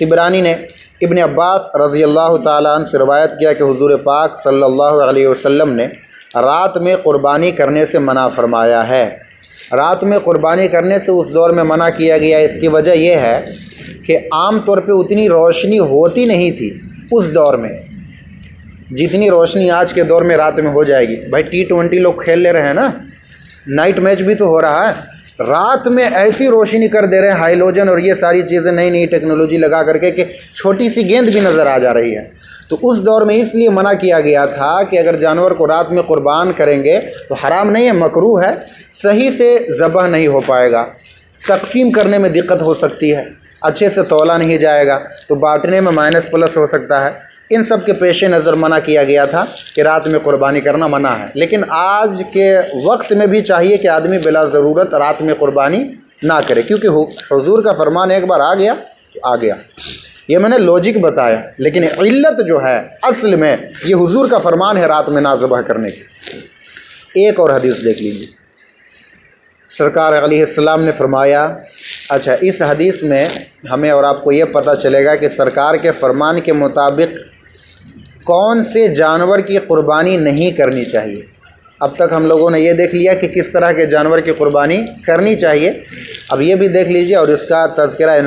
طبرانی نے ابن عباس رضی اللہ تعالیٰ عنہ سے روایت کیا کہ حضور پاک صلی اللہ علیہ وسلم نے رات میں قربانی کرنے سے منع فرمایا ہے۔ رات میں قربانی کرنے سے اس دور میں منع کیا گیا، اس کی وجہ یہ ہے کہ عام طور پہ اتنی روشنی ہوتی نہیں تھی اس دور میں جتنی روشنی آج کے دور میں رات میں ہو جائے گی۔ بھائی T20 لوگ کھیل لے رہے ہیں نا، نائٹ میچ بھی تو ہو رہا ہے، رات میں ایسی روشنی کر دے رہے ہیں، ہائیلوجن اور یہ ساری چیزیں نئی نئی ٹیکنالوجی لگا کر کے کہ چھوٹی سی گیند بھی نظر آ جا رہی ہے۔ تو اس دور میں اس لیے منع کیا گیا تھا کہ اگر جانور کو رات میں قربان کریں گے تو حرام نہیں ہے، مکروہ ہے، صحیح سے ذبح نہیں ہو پائے گا، تقسیم کرنے میں دقت ہو سکتی ہے، اچھے سے تولا نہیں جائے گا، تو بانٹنے میں مائنس پلس ہو سکتا ہے۔ ان سب کے پیش نظر منع کیا گیا تھا کہ رات میں قربانی کرنا منع ہے۔ لیکن آج کے وقت میں بھی چاہیے کہ آدمی بلا ضرورت رات میں قربانی نہ کرے، کیونکہ حضور کا فرمان ایک بار آ گیا تو آ گیا۔ یہ میں نے لوجک بتایا، لیکن علت جو ہے اصل میں یہ حضور کا فرمان ہے رات میں نہ ذبح کرنے کی۔ ایک اور حدیث دیکھ لیجیے، سرکار علیہ السلام نے فرمایا، اچھا اس حدیث میں ہمیں اور آپ کو یہ پتہ چلے گا کہ سرکار کے فرمان کے مطابق کون سے جانور کی قربانی نہیں کرنی چاہیے۔ اب تک ہم لوگوں نے یہ دیکھ لیا کہ کس طرح کے جانور کی قربانی کرنی چاہیے، اب یہ بھی دیکھ لیجیے اور اس کا تذکرہ